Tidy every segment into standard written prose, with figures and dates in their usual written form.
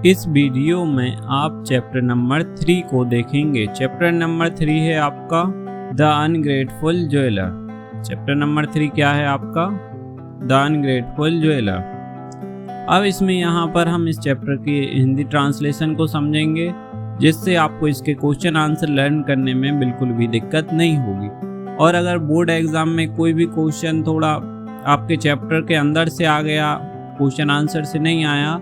इस वीडियो में आप चैप्टर नंबर 3 को देखेंगे। चैप्टर नंबर 3 है आपका the ungrateful jeweller. Chapter number 3 क्या है आपका? The ungrateful jeweller. अब इसमें यहाँ पर हम इस चैप्टर की हिंदी ट्रांसलेशन को समझेंगे, जिससे आपको इसके क्वेश्चन आंसर लर्न करने में बिल्कुल भी दिक्कत नहीं होगी। और अगर बोर्ड एग्जाम में कोई भी क्वेश्चन थोड़ा आपके चैप्टर के अंदर से आ गया, क्वेश्चन आंसर से नहीं आया,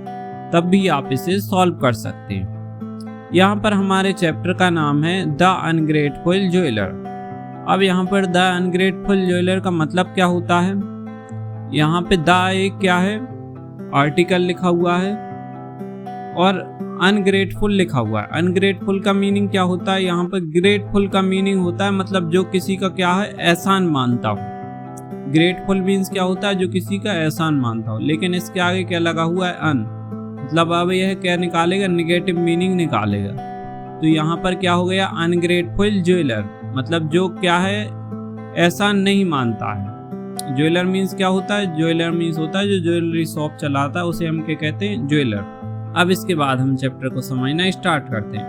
तब भी आप इसे सॉल्व कर सकते हैं। यहाँ पर हमारे चैप्टर का नाम है द अनग्रेटफुल ज्वेलर। अब यहाँ पर द अनग्रेटफुल ज्वेलर का मतलब क्या होता है? यहाँ पे द एक क्या है? आर्टिकल लिखा हुआ है और अनग्रेटफुल लिखा हुआ है। अनग्रेटफुल का मीनिंग क्या होता है? यहाँ पर ग्रेटफुल का मीनिंग होता है मतलब जो किसी का क्या है, एहसान मानता हो। ग्रेटफुल मीन्स क्या होता है? जो किसी का एहसान मानता हो। लेकिन इसके आगे क्या लगा हुआ है? अन, मतलब अब यह क्या निकालेगा? निगेटिव मीनिंग निकालेगा। तो यहाँ पर क्या हो गया? अनग्रेटफुल ज्वेलर, मतलब जो क्या है, एहसान नहीं मानता है। ज्वेलर मीन्स क्या होता है? ज्वेलर मीन्स होता है जो ज्वेलरी शॉप चलाता है, उसे हम क्या कहते हैं? ज्वेलर। अब इसके बाद हम चैप्टर को समझना स्टार्ट करते हैं।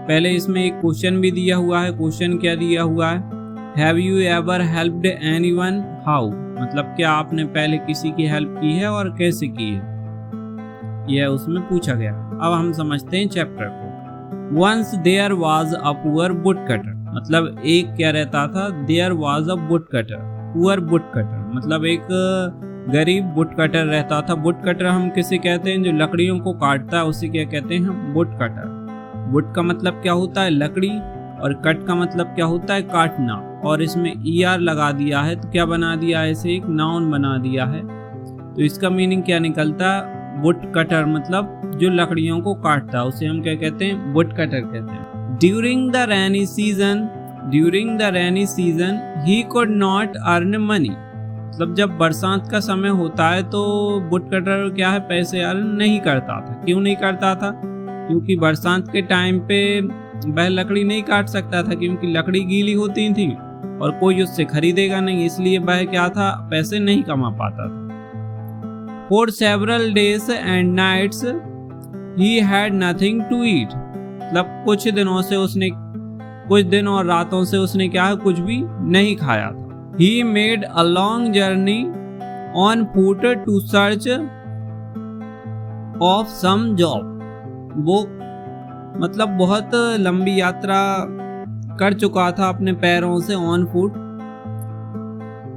पहले इसमें एक क्वेश्चन भी दिया हुआ है। क्वेश्चन क्या दिया हुआ है? Have you ever helped anyone how, मतलब क्या आपने पहले किसी की हेल्प की है और कैसे की है, यह उसमें पूछा गया। अब हम समझते हैं चैप्टर को। Once there was a poor woodcutter, मतलब एक क्या रहता था? There was a woodcutter, poor woodcutter, मतलब एक गरीब वुड कटर रहता था। वुड कटर हम किसे कहते हैं? जो लकड़ियों को काटता है उसे क्या कहते हैं? हम वुड कटर। वुड का मतलब क्या होता है? लकड़ी, और कट का मतलब क्या होता है? काटना। और इसमें ER लगा दिया है तो क्या बना दिया है? इसे एक नाउन बना दिया है। तो इसका मीनिंग क्या निकलता है? वुड कटर मतलब जो लकड़ियों को काटता है उसे हम क्या कहते हैं? वुड कटर कहते हैं। During the rainy season he could not earn money, मतलब जब बरसात का समय होता है तो वुड कटर क्या है? पैसे अर्न नहीं करता था। क्यों नहीं करता था? क्योंकि बरसात के टाइम पे वह लकड़ी नहीं काट सकता था, क्योंकि लकड़ी गीली होती थी और कोई उससे खरीदेगा नहीं, इसलिए वह क्या था? पैसे नहीं कमा पाता था। For several days and nights he had nothing to eat, मतलब कुछ दिन और रातों से उसने क्या है? कुछ भी नहीं खाया था। He made a long journey on foot to search of some job, वो मतलब बहुत लंबी यात्रा कर चुका था अपने पैरों से, on foot,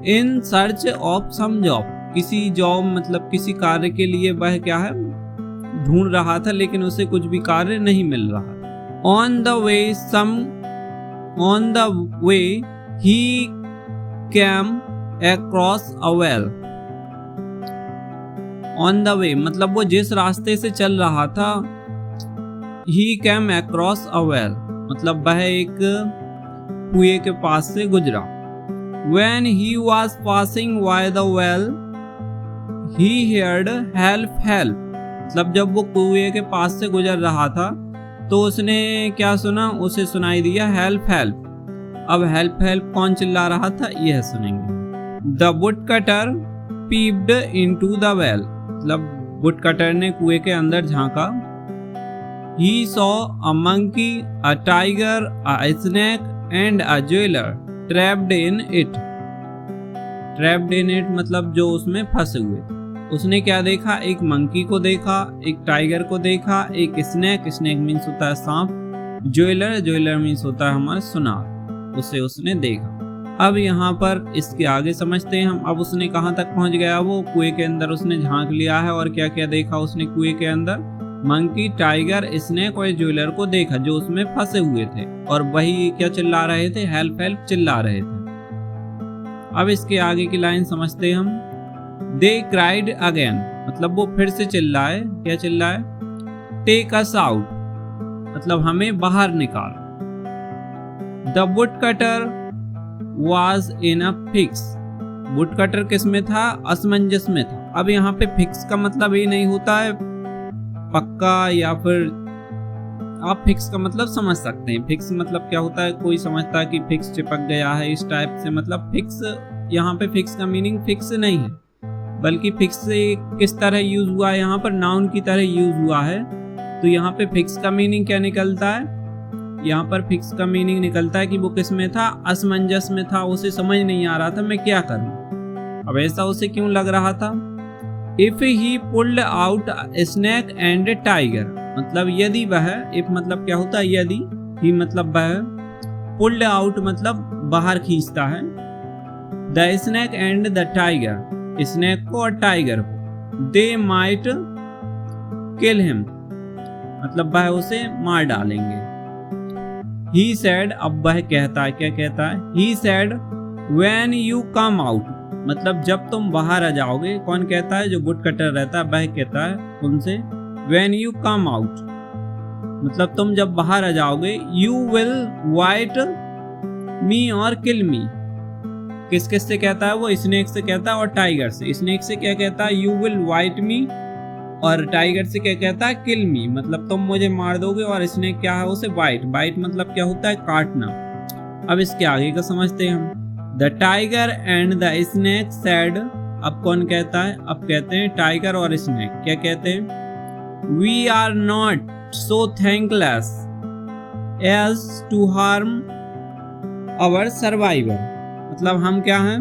in search of some job, किसी जॉब मतलब किसी कार्य के लिए वह क्या है? ढूंढ रहा था, लेकिन उसे कुछ भी कार्य नहीं मिल रहा। On the way he cam across a well, on the way मतलब वो जिस रास्ते से चल रहा था, ही कैम अक्रॉस अ वेल मतलब वह एक कुएं के पास से गुजरा। When he was passing by the well, he heard help help, मतलब जब वो कुएं के पास से गुजर रहा था तो उसने क्या सुना? उसे सुनाई दिया हेल्प हेल्प। अब हेल्प हेल्प कौन चिल्ला रहा था, यह सुनेंगे। The woodcutter peeped into the well, मतलब वुडकटर ने कुएं के अंदर झांका। He saw a monkey, a tiger, a snake and a jeweler trapped in it मतलब जो उसमें फंसे हुए थे। उसने क्या देखा? एक मंकी को देखा, एक टाइगर को देखा, एक स्नेक मीन्स होता है सांप, ज्वेलर मीन्स होता है हमारा सुनार, उसे उसने देखा। अब यहाँ पर इसके आगे समझते हैं हम। अब उसने कहाँ तक पहुँच गया? वो कुएं के अंदर उसने झांक लिया है और क्या क्या देखा उसने कुएं के अंदर? मंकी, टाइगर, स्नेक और ज्वेलर को देखा जो उसमें फंसे हुए थे, और वही क्या चिल्ला रहे थे? हेल्प हेल्प चिल्ला रहे थे। अब इसके आगे की लाइन समझते हैं हम। दे क्राइड अगेन, मतलब वो फिर से चिल्लाए। क्या चिल्लाए? टेक अस आउट, मतलब हमें बाहर निकाल। The woodcutter was in a fix, woodcutter किस में था? असमंजस में था। अब यहाँ पे फिक्स का मतलब ये नहीं होता है पक्का, या फिर आप फिक्स का मतलब समझ सकते हैं। फिक्स मतलब क्या होता है? कोई समझता है कि फिक्स चिपक गया है, इस टाइप से, मतलब फिक्स, यहाँ पे फिक्स का मीनिंग फिक्स नहीं है। बल्कि फिक्स से किस तरह यूज हुआ है, यहाँ पर नाउन की तरह यूज हुआ है। तो यहाँ पे फिक्स का मीनिंग क्या निकलता है, यहाँ पर फिक्स का मीनिंग निकलता है कि वो किस में था, असमंजस में था, उसे समझ नहीं आ रहा था मैं क्या करूं। अब ऐसा उसे क्यों लग रहा था। If he pulled out snake and tiger, मतलब यदि वह, इफ मतलब क्या होता है यदि, ही मतलब वह, पुल्ड आउट मतलब बाहर खींचता है, the snake and the tiger, snake को और टाइगर को, दे माइट किल हिम, मतलब वह उसे मार डालेंगे। ही सेड, अब वह कहता है, क्या कहता है, he said when you come out, मतलब जब तुम बाहर आ जाओगे। कौन कहता है, जो वुड कटर रहता है वह कहता है उनसे, व्हेन यू कम आउट मतलब तुम जब बाहर आ जाओगे, यू विल वाइट मी और किल मी। किस किस से कहता है वो, स्नेक से कहता है और टाइगर से। स्नेक से क्या कहता है, यू विल वाइट मी, और टाइगर से क्या कहता है, किल मी, मतलब तुम मुझे मार दोगे। और स्नेक क्या है, उसे बाइट, बाइट मतलब क्या होता है, काटना। अब इसके आगे का समझते हैं हम। The tiger and the snake said, अब कौन कहता है, अब कहते हैं टाइगर और स्नेक, क्या कहते हैं, we are not so thankless as to harm our survivor, मतलब हम क्या हैं,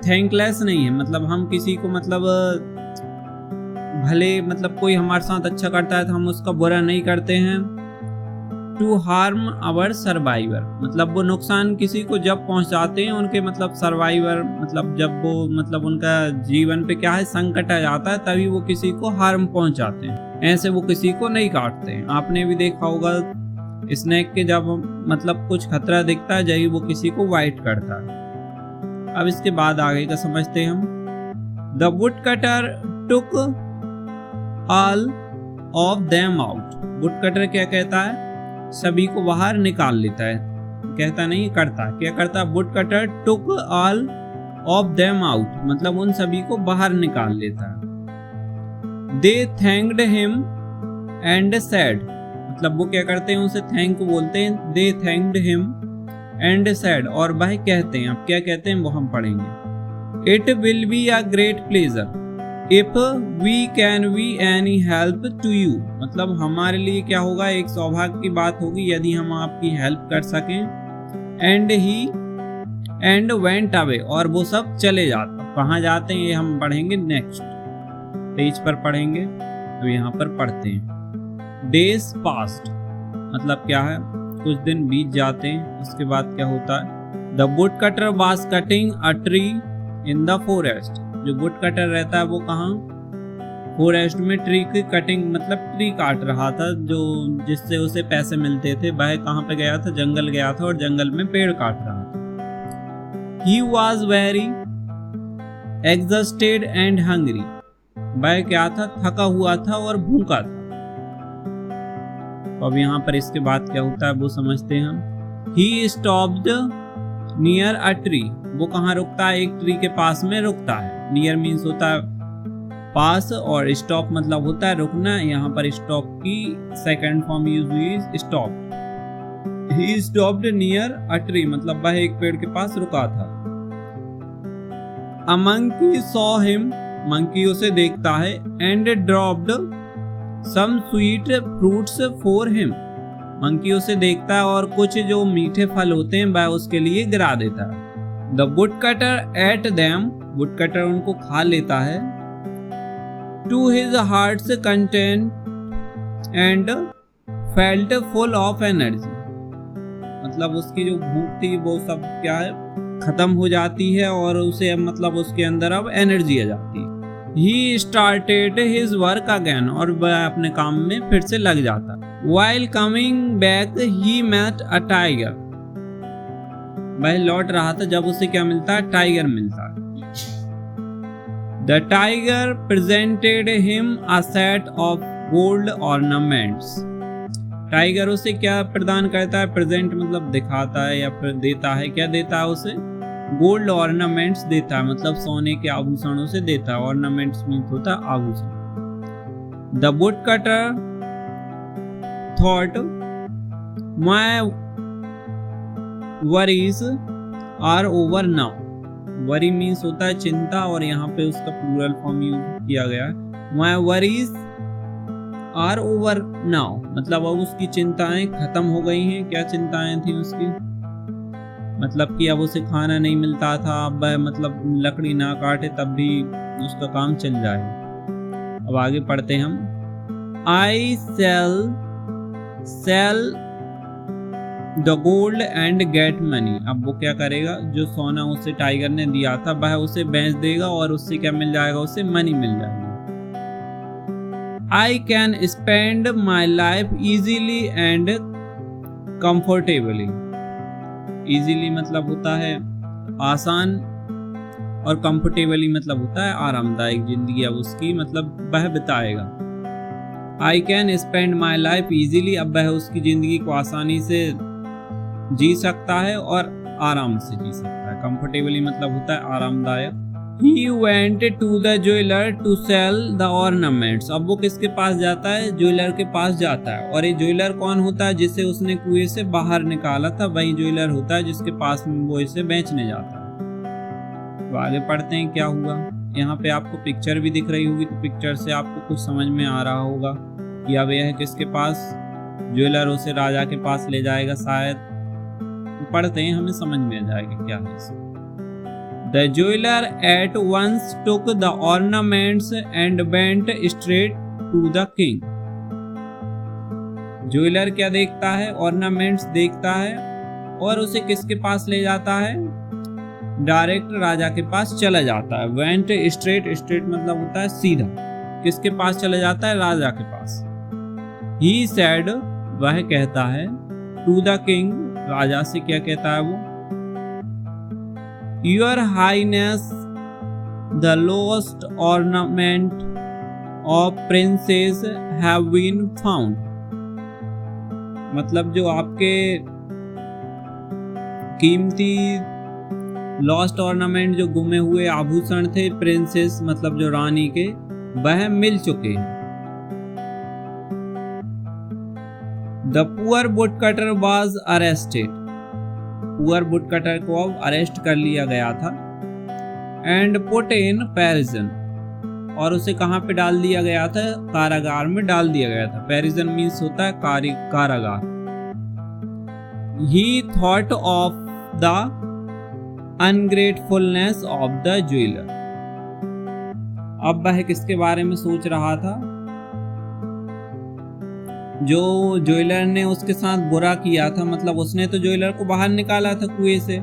थैंकलेस नहीं है, मतलब हम किसी को, मतलब भले मतलब कोई हमारे साथ अच्छा करता है तो हम उसका बुरा नहीं करते हैं। टू हार्म आवर सर्वाइवर, मतलब वो नुकसान किसी को जब पहुंचाते हैं उनके, मतलब सर्वाइवर मतलब जब वो, मतलब उनका जीवन पे क्या है, संकट आ जाता है, तभी वो किसी को हार्म पहुंचाते हैं, ऐसे वो किसी को नहीं काटते हैं। आपने भी देखा होगा स्नेक के जब मतलब कुछ खतरा दिखता है जब वो किसी को वाइट करता है। अब इसके बाद आगे का समझते हैं हम। The wood cutter took all of them out, would cutter क्या कहता है, सभी को बाहर निकाल लेता है, कहता नहीं करता, क्या करता, would cutter took all of them out, मतलब उन सभी को बाहर निकाल लेता है। दे थैंक्ड हिम एंड सेड, मतलब वो क्या करते हैं, उसे थैंक बोलते हैं, दे थैंक्ड हिम एंड सेड, और वह कहते हैं, अब क्या कहते हैं वो हम पढ़ेंगे। It will be a great pleasure if we can be any help to you, मतलब हमारे लिए क्या होगा, एक सौभाग्य की बात होगी यदि हम आपकी हेल्प कर सकें। And he and went away, और वो सब चले जाते, कहाँ जाते हैं ये हम पढ़ेंगे नेक्स्ट पेज पर पढ़ेंगे। तो यहाँ पर पढ़ते हैं, डेज पास्ट, मतलब क्या है, कुछ दिन बीत जाते हैं। उसके बाद क्या होता है, the would cutter was cutting a tree in the forest, जो वुड कटर रहता है वो कहाँ, फॉरेस्ट में ट्री की कटिंग, मतलब ट्री काट रहा था, जो जिससे उसे पैसे मिलते थे। वह कहाँ पे गया था, जंगल गया था और जंगल में पेड़ काट रहा था। He was very exhausted and hungry, वह क्या था, थका हुआ था और भूखा था। तो अब यहाँ पर इसके बाद क्या होता है वो समझते हैं हम। ही स्टॉप्ड नियर अ ट्री, वो कहाँ रुकता है, एक ट्री के पास में रुकता है। नियर मीन्स होता है पास, और स्टॉप मतलब होता है रुकना। यहाँ पर स्टॉप की सेकंड फॉर्म यूज हुई stop. He stopped near a tree, मतलब वह एक पेड़ के पास रुका था। A monkey saw him, monkey उसे देखता है, and dropped some sweet fruits for him, monkey उसे देखता है और कुछ जो मीठे फल होते हैं वह उसके लिए गिरा देता है। The woodcutter ate them, woodcutter उनको खा लेता है। To his heart's content and felt full of energy, मतलब उसकी जो भूख थी वो सब क्या है, खत्म हो जाती है और उसे मतलब उसके अंदर अब एनर्जी आ जाती है। He started his work again, और वह अपने काम में फिर से लग जाता। While coming back, he met a tiger. वह लौट रहा था जब उसे क्या मिलता है, टाइगर मिलता है। The tiger presented him a set of gold ornaments. Tiger उसे क्या प्रदान करता है, प्रेजेंट मतलब दिखाता है या फिर देता है, क्या देता है उसे, गोल्ड ऑर्नामेंट्स देता है, मतलब सोने के आभूषणों से देता है। ऑर्नामेंट्स मीन्स होता है आभूषण। The woodcutter thought my worries are over now, worry means होता है चिंता, और यहाँ पे उसका प्लूरल फॉर्म यूज किया गया है। My worries are over now, मतलब अब उसकी चिंताएं खत्म हो गई हैं। क्या चिंताएं थी उसकी? मतलब कि अब उसे खाना नहीं मिलता था, अब मतलब लकड़ी ना काटे तब भी उसका काम चल जाए। अब आगे पढ़ते हम। I sell the gold and get money. अब वो क्या करेगा? जो सोना उसे टाइगर ने दिया था वह उसे बेच देगा और उससे क्या मिल जाएगा? उसे मनी मिल जाएगी। I can spend my life easily and comfortably। easily मतलब होता है आसान, और comfortably मतलब होता है आरामदायक जिंदगी अब उसकी मतलब वह बिताएगा। I can spend my life easily, अब वह उसकी जिंदगी को आसानी से जी सकता है और आराम से जी सकता है। Comfortably मतलब होता है आरामदायक। He went to the jeweler to sell the ornaments। अब वो किसके पास जाता है? ज्वेलर के पास जाता है। और ये ज्वेलर कौन होता है? जिसे उसने कुएं से बाहर निकाला था वही ज्वेलर होता है जिसके पास में वो इसे बेचने जाता है। तो आगे पढ़ते हैं क्या हुआ। यहाँ पे आपको पिक्चर भी दिख रही होगी, तो पिक्चर से आपको कुछ समझ में आ रहा होगा कि अब यह किसके पास? ज्वेलर उसे राजा के पास ले जाएगा शायद। पढ़ते हैं, हमें समझ में आ जाएगा क्या है इसमें। The jeweler at once took the ornaments and went straight to the king। Jeweller क्या देखता है? ऑर्नामेंट्स देखता है और उसे किसके पास ले जाता है? डायरेक्ट राजा के पास चला जाता है। went straight, straight मतलब होता है सीधा। किसके पास चला जाता है? राजा के पास। He said, वह कहता है, to the king, राजा से क्या कहता है वो? Your Highness, the lost ornament of princess have been found। मतलब जो आपके कीमती लॉस्ट ऑर्नामेंट, जो गुमे हुए आभूषण थे प्रिंसेस मतलब जो रानी के, वह मिल चुके हैं। The poor woodcutter was arrested। Poor woodcutter को अब अरेस्ट कर लिया गया था। एंड पुट इन पैरिजन, और उसे कहाँ पे डाल दिया गया था? कारागार में डाल दिया गया था। पैरिजन मीन्स होता है कारागार। He thought of the ungratefulness of the jeweller. अब वह किसके बारे में सोच रहा था? जो ज्वेलर ने उसके साथ बुरा किया था, मतलब उसने तो ज्वेलर को बाहर निकाला था कुएं से,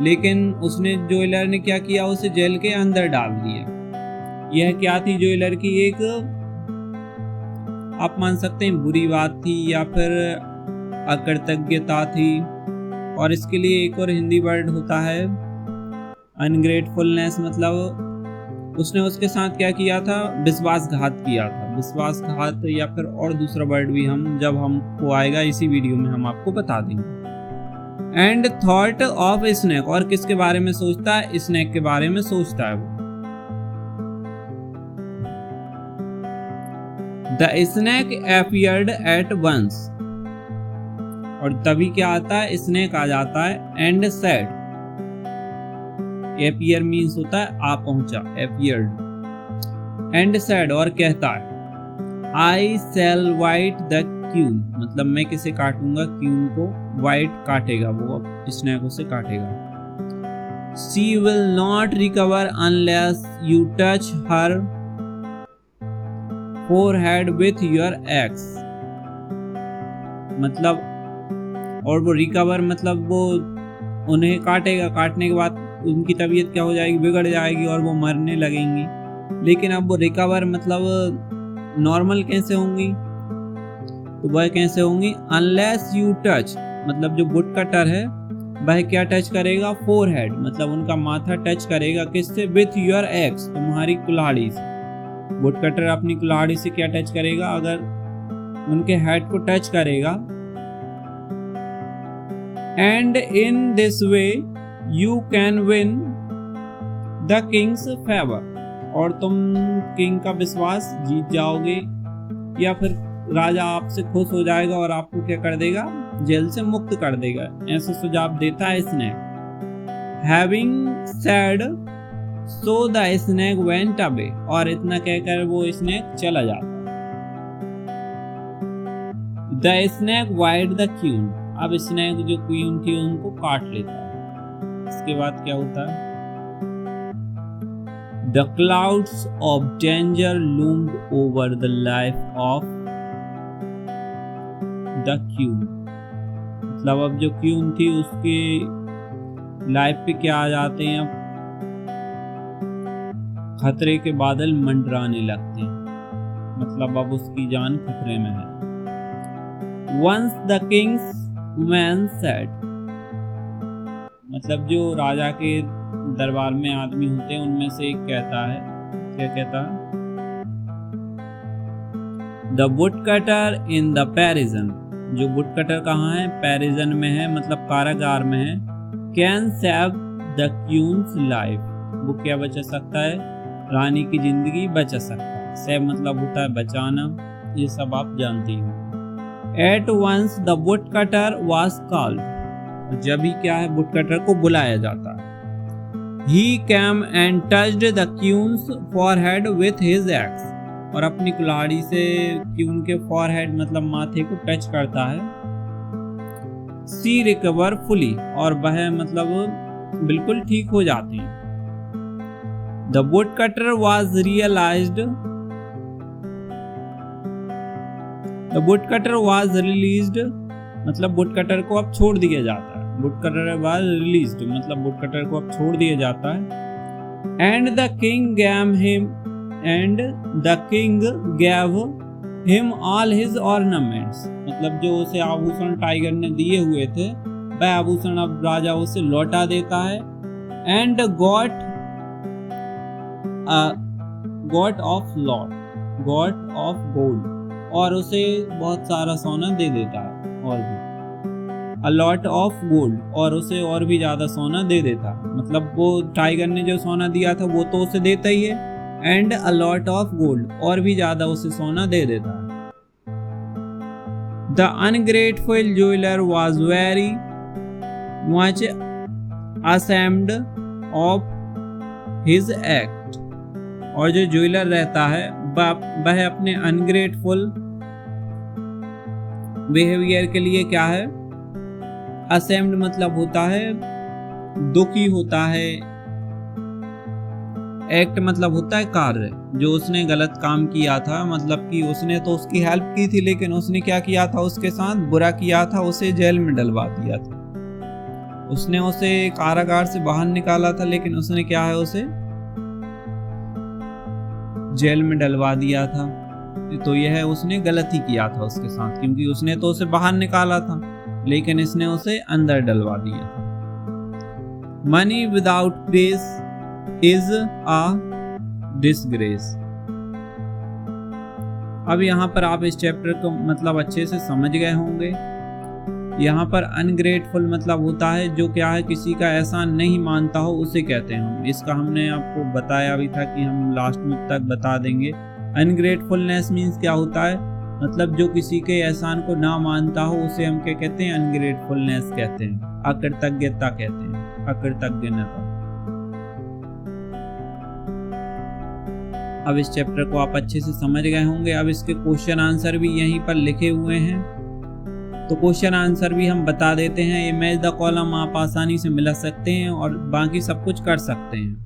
लेकिन उसने ज्वेलर ने क्या किया? उसे जेल के अंदर डाल दिया। यह क्या थी? ज्वेलर की एक, आप मान सकते हैं बुरी बात थी या फिर अकृतज्ञता थी। और इसके लिए एक और हिंदी वर्ड होता है अनग्रेटफुलनेस, मतलब उसने उसके साथ क्या किया था? विश्वासघात किया था। विश्वासघात या फिर और दूसरा वर्ड भी हम जब हमको आएगा इसी वीडियो में हम आपको बता देंगे। एंड थॉट ऑफ स्नेक, और किसके बारे में सोचता है? स्नेक के बारे में सोचता है वो। The snake appeared at once, और तभी क्या आता है? स्नेक आ जाता है। एंड सेड, अपीयर मीन्स होता है आ पहुंचा, अपीयर्ड। एंड सेड, और कहता है, आई शैल वाइट द क्यून, मतलब मैं किसे काटूंगा? क्यून को। वाइट काटेगा वो, अब स्नेक उसे काटेगा। She will not recover unless you touch her forehead with your x, मतलब, और वो रिकवर मतलब वो उन्हें काटेगा, काटने के बाद उनकी तबीयत क्या हो जाएगी? बिगड़ जाएगी और वो मरने लगेंगी। लेकिन अब वो रिकवर मतलब नॉर्मल कैसे होंगी? तो वह कैसे होंगी? अनलेस यू टच, मतलब जो वुड कटर है वह क्या टच करेगा? फोरहेड, मतलब उनका माथा टच करेगा। किससे? विथ योर एक्स, तुम्हारी कुल्हाड़ी से। वुड कटर अपनी कुल्हाड़ी से क्या टच करेगा? अगर उनके हेड को टच करेगा। And in this way you can win the king's favour, और तुम किंग का विश्वास जीत जाओगे, या फिर राजा आपसे खुश हो जाएगा और आपको क्या कर देगा? जेल से मुक्त कर देगा। ऐसे सुझाव देता है इसने। Having said so the snake went away, और इतना कहकर वो स्नेक चला जाता है। The snake wide the queen, अब स्नेक जो क्वीन थी उनको काट लेता है। इसके बाद क्या होता है? The clouds of danger loomed over the life of the queen, मतलब अब जो क्वीन थी उसके लाइफ पे क्या आ जाते हैं? अब खतरे के बादल मंडराने लगते हैं, मतलब अब उसकी जान खतरे में है। Once the king's man said, मतलब जो राजा के दरबार में आदमी होते हैं उनमें से एक कहता है, क्या कहता है? द वुडकटर इन द पैरिजन, जो वुडकटर कहाँ है? पैरिजन में है, मतलब कारागार में है। Can save the queen's life, वो क्या बचा सकता है? रानी की जिंदगी बचा सकता है। सेव मतलब होता है बचाना, ये सब आप जानती हो। At once the woodcutter was called, जब ही क्या है? वुडकटर को बुलाया जाता है। He came and touched the queen's forehead with his axe, और अपनी कुल्हाड़ी से क्वीन के फॉरहेड मतलब माथे को टच करता है। She recover fully, और वह मतलब बिल्कुल ठीक हो जाती है। The woodcutter was released, मतलब वुडकटर को अब छोड़ दिया जाता है। वुडकटर वाज रिलीज्ड, मतलब वुडकटर को अब छोड़ दिया जाता है। And the king gave him all his ornaments, मतलब जो उसे आभूषण टाइगर ने दिए हुए थे वह आभूषण अब राजा उसे लौटा देता है। एंड गॉट ऑफ गोल्ड, और उसे बहुत सारा सोना दे देता है, और भी a lot of gold, और उसे और भी ज्यादा सोना दे देता है। मतलब वो टाइगर ने जो सोना दिया था वो तो उसे देता ही है, and a lot of gold, और भी ज्यादा उसे सोना दे देता है। The ungrateful jeweler was very much ashamed of his act, और जो ज्वेलर रहता है वह अपने अनग्रेटफुल बिहेवियर के लिए क्या है? असेम्ड मतलब होता है दुखी होता है, एक्ट मतलब होता है कार्य। जो उसने गलत काम किया था, मतलब कि उसने तो उसकी हेल्प की थी, लेकिन उसने क्या किया था? उसके साथ बुरा किया था, उसे जेल में डलवा दिया था। उसने उसे कारागार से बाहर निकाला था, लेकिन उसने क्या है? उसे जेल में डलवा दिया था। तो यह उसने गलती किया था उसके साथ, क्योंकि उसने तो उसे बाहर निकाला था लेकिन इसने उसे अंदर डलवा दिया था। Money without grace is a disgrace. अब यहाँ पर आप इस चैप्टर को मतलब अच्छे से समझ गए होंगे। यहाँ पर अनग्रेटफुल मतलब होता है जो क्या है? किसी का एहसान नहीं मानता हो उसे कहते हैं हम। इसका हमने आपको बताया भी था कि हम लास्ट में तक बता देंगे। अनग्रेटफुलनेस मीन्स क्या होता है? मतलब जो किसी के एहसान को ना मानता हो उसे हम क्या कहते हैं? अनग्रेटफुलनेस कहते हैं, अकृतज्ञता कहते हैं, अकृतज्ञता। अब इस चैप्टर को आप अच्छे से समझ गए होंगे। अब इसके क्वेश्चन आंसर भी यहीं पर लिखे हुए हैं, तो क्वेश्चन आंसर भी हम बता देते हैं। ये मैच द कॉलम आप आसानी से मिला सकते हैं और बाकी सब कुछ कर सकते हैं।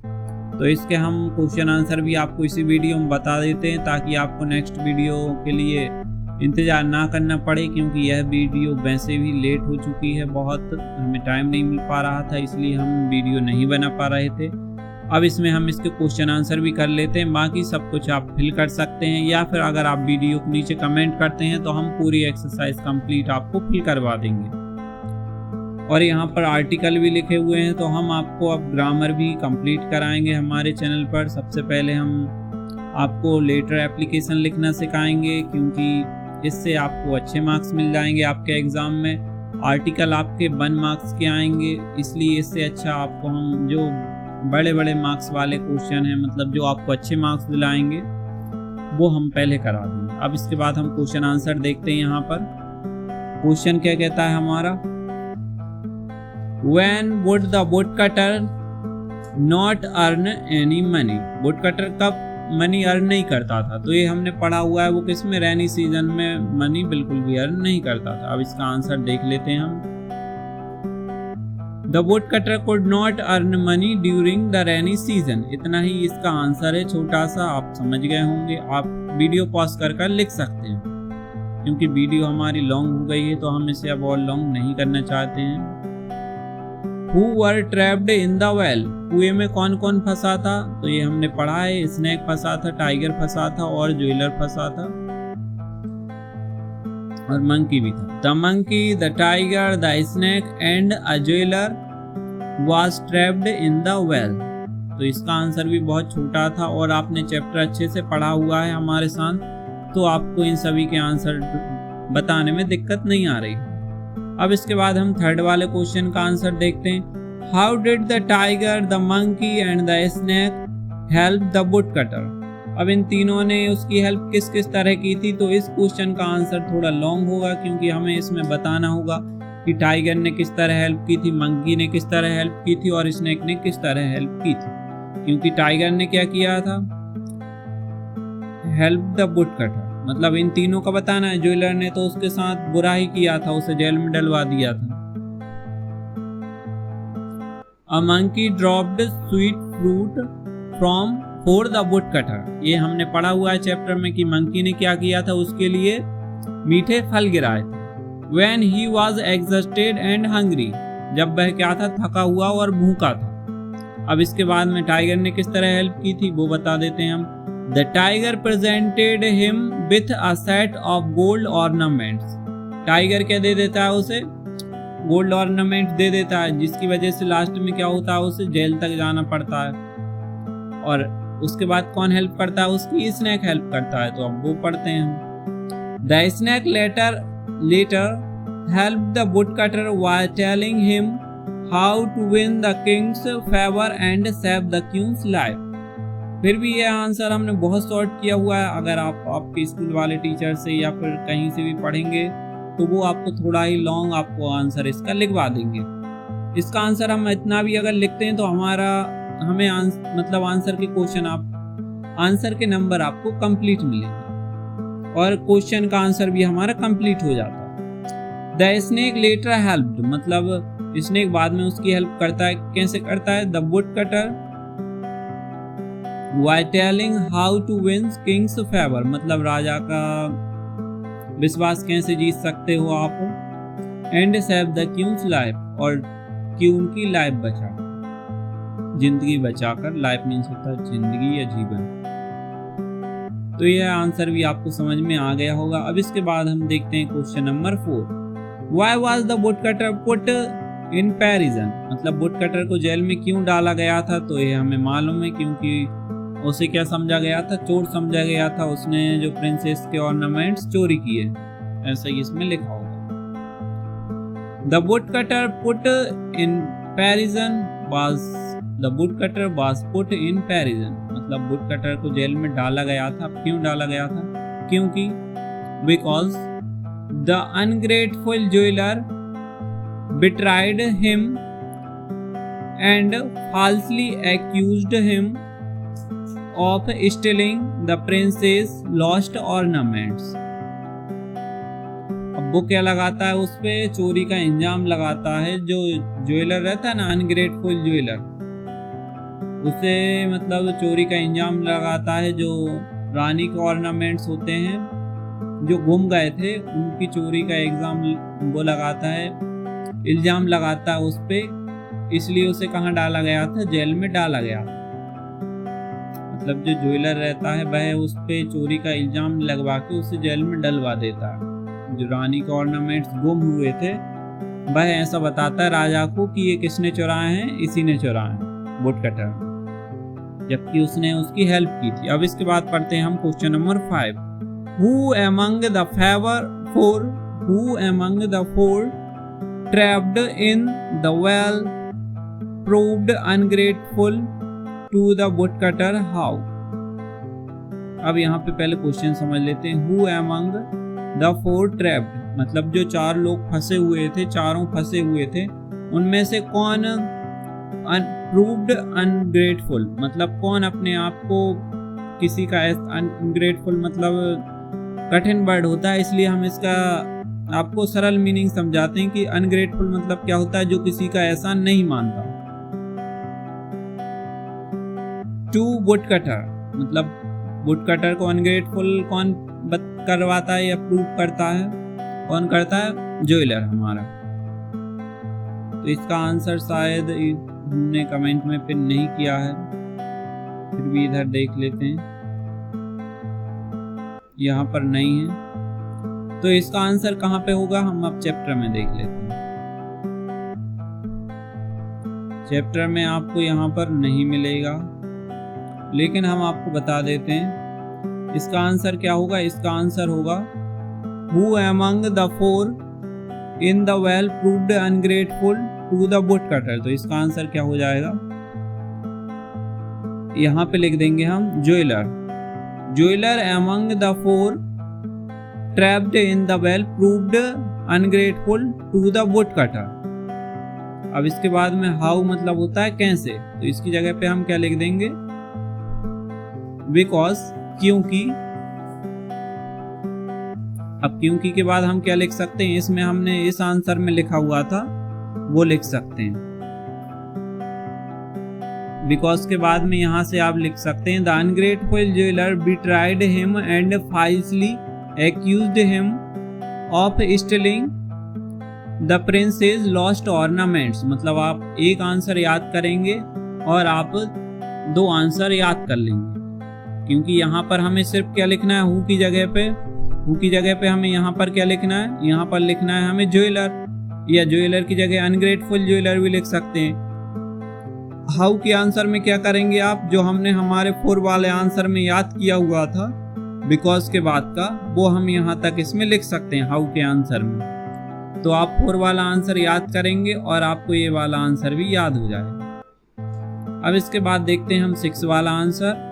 तो इसके हम क्वेश्चन आंसर भी आपको इसी वीडियो में बता देते हैं ताकि आपको नेक्स्ट वीडियो के लिए इंतज़ार ना करना पड़े, क्योंकि यह वीडियो वैसे भी लेट हो चुकी है बहुत, हमें टाइम नहीं मिल पा रहा था, इसलिए हम वीडियो नहीं बना पा रहे थे। अब इसमें हम इसके क्वेश्चन आंसर भी कर लेते हैं, बाकी सब कुछ आप फिल कर सकते हैं, या फिर अगर आप वीडियो के नीचे कमेंट करते हैं तो हम पूरी एक्सरसाइज कंप्लीट आपको फिल करवा देंगे। और यहाँ पर आर्टिकल भी लिखे हुए हैं, तो हम आपको अब ग्रामर भी कंप्लीट कराएंगे हमारे चैनल पर। सबसे पहले हम आपको लेटर एप्लीकेशन लिखना सिखाएंगे, क्योंकि इससे आपको अच्छे मार्क्स मिल जाएंगे आपके एग्ज़ाम में। आर्टिकल आपके 1 मार्क्स के आएंगे, इसलिए इससे अच्छा आपको हम जो बड़े बड़े मार्क्स वाले क्वेश्चन हैं, मतलब जो आपको अच्छे मार्क्स दिलाएंगे, वो हम पहले करा देंगे। अब इसके बाद हम क्वेश्चन आंसर देखते हैं। यहाँ पर क्वेश्चन क्या कहता है हमारा? When would the woodcutter not earn any money? woodcutter कब मनी अर्न नहीं करता था? तो ये हमने पढ़ा हुआ है, वो किस में, रेनी सीजन में मनी बिल्कुल भी अर्न नहीं करता था। अब इसका आंसर देख लेते हैं हम। The woodcutter could not earn money during the rainy season। इतना ही इसका आंसर है, छोटा सा, आप समझ गए होंगे। आप वीडियो पॉज कर लिख सकते हैं, क्योंकि वीडियो हमारी लॉन्ग हो गई है तो हम इसे अब और लॉन्ग नहीं करना चाहते हैं। Who were trapped in the well? कुएं में कौन कौन फंसा था? तो ये हमने पढ़ा है, स्नेक फंसा था, टाइगर फंसा था और ज्वेलर फंसा था, और मंकी भी था। The monkey, the tiger, the snake and a jailer was trapped in the well। तो इसका आंसर भी बहुत छोटा था, और आपने चैप्टर अच्छे से पढ़ा हुआ है हमारे साथ, तो आपको इन सभी के आंसर बताने में दिक्कत नहीं आ रही। अब इसके बाद हम थर्ड वाले क्वेश्चन का आंसर देखते हैं। How did the tiger, the monkey and the snake help the woodcutter? अब इन तीनों ने उसकी हेल्प किस किस तरह की थी? तो इस क्वेश्चन का आंसर थोड़ा लॉन्ग होगा, क्योंकि हमें इसमें बताना होगा कि टाइगर ने किस तरह हेल्प की थी, मंकी ने किस तरह हेल्प की थी और स्नेक ने किस तरह हेल्प की थी। क्योंकि टाइगर ने क्या किया था, हेल्प द वुडकटर, मतलब इन तीनों का बताना है। ज्वेलर ने तो उसके साथ बुरा ही किया था, उसे जेल में डलवा दिया था। A monkey dropped sweet fruit from for the woodcutter। ये हमने पढ़ा हुआ है चैप्टर में कि मंकी ने क्या किया था, उसके लिए मीठे फल गिराए थे। When he was exhausted and hungry, जब वह क्या था, थका हुआ और भूखा था। अब इसके बाद में टाइगर ने किस तरह हेल्प की थी वो बता देते हैं हम। The tiger presented him with a set of gold ornaments। Tiger क्या दे देता है उसे, गोल्ड ऑर्नामेंट दे देता है, जिसकी वजह से लास्ट में क्या होता है, उसे जेल तक जाना पड़ता है। और उसके बाद कौन हेल्प करता है, उसकी स्नेक हेल्प करता है। तो अब वो पढ़ते हैं। The snake later helped the woodcutter while telling him how to win the king's favor and save the queen's life। फिर भी यह आंसर हमने बहुत शॉर्ट किया हुआ है। अगर आप आपके स्कूल वाले टीचर से या फिर कहीं से भी पढ़ेंगे तो वो आपको थोड़ा ही लॉन्ग आपको आंसर इसका लिखवा देंगे। इसका आंसर हम इतना भी अगर लिखते हैं तो हमें मतलब आंसर के क्वेश्चन आंसर के नंबर आपको कंप्लीट मिलेंगे और क्वेश्चन का आंसर भी हमारा कंप्लीट हो जाता है। द स्नेक लेटर हेल्प्ड, मतलब स्नेक बाद में उसकी हेल्प करता है। कैसे करता है? The woodcutter while telling how to win king's favor, मतलब राजा का विश्वास कैसे जीत सकते हो आप, and save the queen's life, और क्वीन की लाइफ बचा, जिंदगी बचाकर। लाइफ मीन्स होता है जिंदगी या जीवन। तो यह आंसर भी आपको समझ में आ गया होगा। अब इसके बाद हम देखते हैं question number 4। Why was the woodcutter put in prison? मतलब वुडकटर को जेल में क्यों डाला गया था? तो ये हमें मालूम है, क्योंकि उसे क्या समझा गया था, चोर समझा गया था। उसने जो प्रिंसेस के ऑर्नामेंट्स चोरी किए, ऐसा ही इसमें लिखा होगा। The woodcutter put in prison was put in prison, मतलब वुडकटर को जेल में डाला गया था। क्यों डाला गया था? क्योंकि because the ungrateful jailer betrayed him and falsely accused him of stealing the princess lost ornaments। अब वो क्या लगाता है, उस पे चोरी का इंजाम लगाता है। जो ज्वेलर रहता है ना, अनग्रेटफुल ज्वेलर, उसे मतलब चोरी का इंजाम लगाता है। जो रानी के ऑर्नामेंट्स होते हैं जो गुम गए थे, उनकी चोरी का वो लगाता है, इल्जाम लगाता है उस पे। इसलिए उसे कहाँ डाला गया था? जेल में डाला गया था। मतलब जो ज्वेलर रहता है वह उस पे चोरी का इल्जाम लगवा के उसे जेल में डलवा देता है। जो रानी के ऑर्नामेंट्स गुम हुए थे वह ऐसा बताता है राजा को कि ये किसने चुराए हैं, इसी ने चुराए हैं, वुडकटर, जबकि उसने उसकी हेल्प की थी। अब इसके बाद पढ़ते हैं हम question number 5। Who among the four trapped in the well proved ungrateful to the woodcutter? How? अब यहाँ पे पहले क्वेश्चन समझ लेते हैं। Who among the four trapped, मतलब जो चार लोग फंसे हुए थे, चारों फंसे हुए थे, उनमें से कौन प्रूव्ड अनग्रेटफुल, मतलब कौन अपने आप को किसी का अनग्रेटफुल मतलब कठिन वर्ड होता है, इसलिए हम इसका आपको सरल मीनिंग समझाते हैं कि अनग्रेटफुल मतलब क्या होता है, जो किसी का एहसान नहीं मानता। टू वुडकटर, मतलब वुडकटर को अनग्रेटफुल कौन करवाता है या प्रूव करता है, कौन करता है, ज्वेलर हमारा। तो इसका आंसर शायद हमने कमेंट में पिन नहीं किया है, फिर भी इधर देख लेते हैं, यहाँ पर नहीं है। तो इसका आंसर कहाँ पे होगा, हम अब चैप्टर में देख लेते हैं। चैप्टर में आपको यहाँ पर नहीं मिलेगा, लेकिन हम आपको बता देते हैं इसका आंसर क्या होगा। इसका आंसर होगा who among the four in the well proved ungrateful to the woodcutter. तो इसका आंसर क्या हो जाएगा, यहाँ पे लिख देंगे हम jeweller. Jeweller among the four trapped in the well proved ungrateful to the woodcutter. अब इसके बाद में हाउ मतलब होता है कैसे, तो इसकी जगह पे हम क्या लिख देंगे, बिकॉज, क्योंकि। अब क्योंकि के बाद हम क्या लिख सकते हैं, इसमें हमने इस आंसर में लिखा हुआ था वो लिख सकते हैं। बिकॉज के बाद में यहां से आप लिख सकते हैं the ungrateful jeweller betrayed him and falsely accused him of stealing the princess lost ornaments. मतलब आप एक आंसर याद करेंगे और आप दो आंसर याद कर लेंगे, क्योंकि यहाँ पर हमें सिर्फ क्या लिखना है, हु की जगह पे, हु की जगह पे हमें यहाँ पर क्या लिखना है, यहाँ पर लिखना है हमें ज्वेलर, या ज्वेलर की जगह अनग्रेटफुल ज्वेलर भी लिख सकते हैं। हाउ के आंसर में क्या करेंगे आप, जो हमने हमारे 4 वाले आंसर में याद किया हुआ था बिकॉज के बाद का, वो हम यहाँ तक इसमें लिख सकते हैं हाउ के आंसर में। तो आप 4 वाला आंसर याद करेंगे और आपको ये वाला आंसर भी याद हो जाएगा। अब इसके बाद देखते हैं हम 6 वाला answer.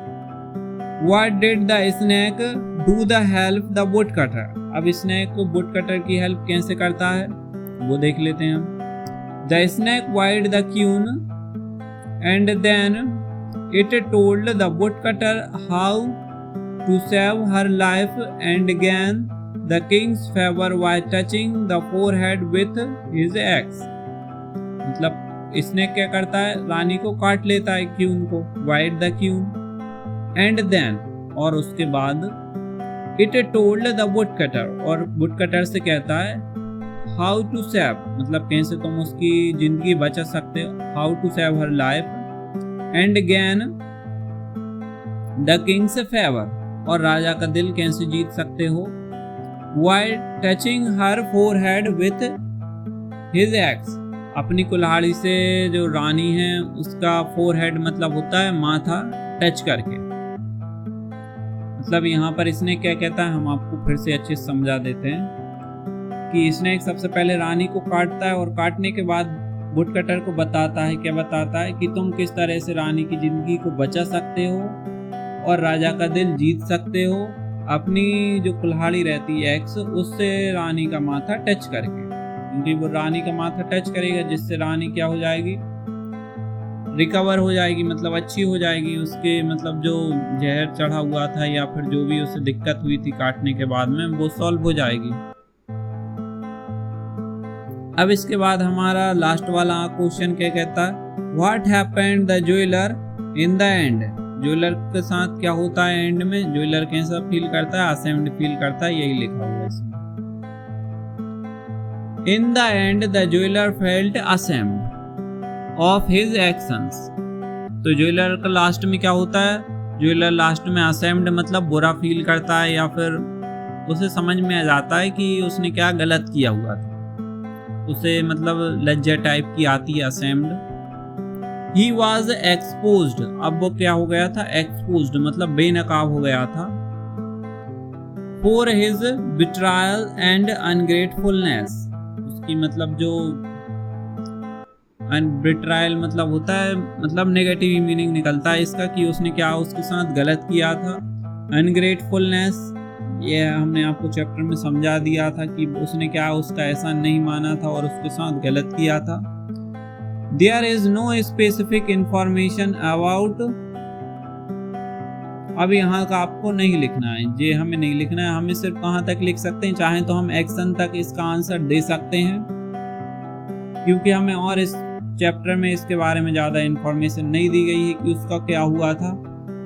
What did the snake do the help the woodcutter? अब स्नेक को वुडकटर की हेल्प कैसे करता है वो देख लेते हैं हम। The snake wired the queen and then it told the woodcutter how to save her life and gain the king's favor by touching the forehead with his axe। मतलब स्नेक क्या करता है, रानी को काट लेता है, क्यून को, wired the queen and then, और उसके बाद इट टोल्ड द वुडकटर, और वुडकटर से कहता है हाउ टू सेव, मतलब कैसे तुम उसकी जिंदगी बचा सकते हो, how to save her life and gain the king's favour, और राजा का दिल कैसे जीत सकते हो, while touching her forehead with his axe, अपनी कुल्हाड़ी से जो रानी है उसका फोरहेड मतलब होता है माथा टच करके। मतलब यहाँ पर इसने क्या कहता है, हम आपको फिर से अच्छे से समझा देते हैं कि इसने सबसे पहले रानी को काटता है और काटने के बाद वुडकटर को बताता है, क्या बताता है कि तुम किस तरह से रानी की जिंदगी को बचा सकते हो और राजा का दिल जीत सकते हो, अपनी जो कुल्हाड़ी रहती है एक्स, उससे रानी का माथा टच करके, क्योंकि वो रानी का माथा टच करेगा जिससे रानी क्या हो जाएगी, रिकवर हो जाएगी, मतलब अच्छी हो जाएगी, उसके मतलब जो जहर चढ़ा हुआ था या फिर जो भी उसे दिक्कत हुई थी काटने के बाद में, वो सॉल्व हो जाएगी। अब इसके बाद हमारा लास्ट वाला क्वेश्चन क्या कहता है, what happened the jeweller in the end. Jeweller के साथ क्या होता है एंड में, ज्वेलर कैसा फील करता है, असेम्ड फील करता है, यही लिखा हुआ है इसमें। In the end the jeweller felt ashamed of his actions. तो ज्वेलर का लास्ट में क्या होता है, ज्वेलर लास्ट में असेम्ड मतलब बुरा फील करता है, या फिर उसे समझ में आ जाता है कि उसने क्या गलत किया हुआ था, उसे मतलब लज्जा टाइप की आती है, असेम्ड। ही वॉज एक्सपोज्ड, अब वो क्या हो गया था, एक्सपोज्ड मतलब बेनकाब हो गया था, फॉर हिज बिट्रायल एंड अनग्रेटफुलनेस, उसकी मतलब जो बिट्रायल मतलब होता है, मतलब नेगेटिव मीनिंग निकलता है इसका कि उसने क्या उसके साथ गलत किया था। अनग्रेटफुलनेस, ये हमने आपको चैप्टर में समझा दिया था कि उसने क्या उसका एहसान नहीं माना था और उसके साथ गलत किया था। There is no specific information about. अब यहाँ का आपको नहीं लिखना है, ये हमें नहीं लिखना है, हमें सिर्फ कहाँ तक लिख सकते हैं, चाहे तो हम एक्शन तक इसका आंसर दे सकते हैं, क्योंकि हमें और इस चैप्टर में इसके बारे में ज़्यादा इंफॉर्मेशन नहीं दी गई है कि उसका क्या हुआ था,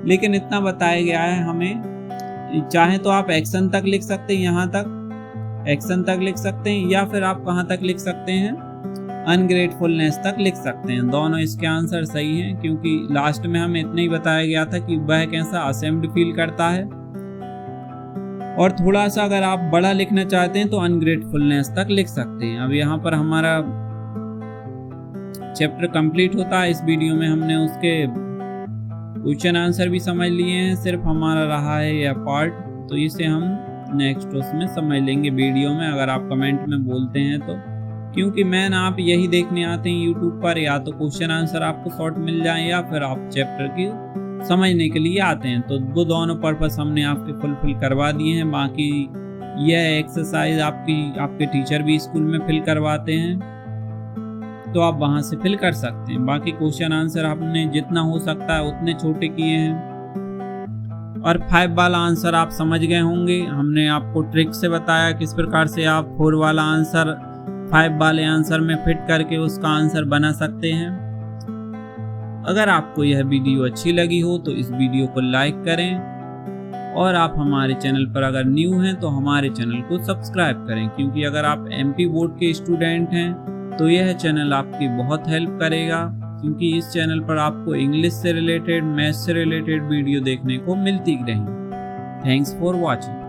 लेकिन इतना बताया गया है हमें। चाहे तो आप एक्शन तक लिख सकते हैं, यहाँ तक एक्शन तक लिख सकते हैं, या फिर आप कहाँ तक लिख सकते हैं, अनग्रेटफुलनेस तक लिख सकते हैं। दोनों इसके आंसर सही हैं, क्योंकि लास्ट में हमें इतना ही बताया गया था कि वह कैसा असेम्ड फील करता है। और थोड़ा सा अगर आप बड़ा लिखना चाहते हैं तो अनग्रेटफुलनेस तक लिख सकते हैं। अब यहाँ पर हमारा चैप्टर कंप्लीट होता है। इस वीडियो में हमने उसके क्वेश्चन आंसर भी समझ लिए हैं, सिर्फ हमारा रहा है यह पार्ट, तो इसे हम नेक्स्ट उसमें समझ लेंगे वीडियो में, अगर आप कमेंट में बोलते हैं तो। क्योंकि मैन आप यही देखने आते हैं यूट्यूब पर, या तो क्वेश्चन आंसर आपको शॉर्ट मिल जाए या फिर आप चैप्टर की समझने के लिए आते हैं, तो वो दोनों पर्पस हमने आपके फुलफिल करवा दिए हैं। बाकी यह एक्सरसाइज आपके टीचर भी स्कूल में फिल करवाते हैं, तो आप वहां से फिल कर सकते हैं। बाकी क्वेश्चन आंसर हमने जितना हो सकता है उतने छोटे किए हैं। और 5 वाला आंसर आप समझ गए होंगे, हमने आपको ट्रिक से बताया किस प्रकार से आप 4 वाला आंसर 5 वाले आंसर में फिट करके उसका आंसर बना सकते हैं। अगर आपको यह वीडियो अच्छी लगी हो तो इस वीडियो को लाइक करें, और आप हमारे चैनल पर अगर न्यू हैं तो हमारे चैनल को सब्सक्राइब करें, क्योंकि अगर आप MP बोर्ड के स्टूडेंट हैं तो यह चैनल आपकी बहुत हेल्प करेगा, क्योंकि इस चैनल पर आपको इंग्लिश से रिलेटेड, मैथ्स से रिलेटेड वीडियो देखने को मिलती रहेंगी। Thanks for watching.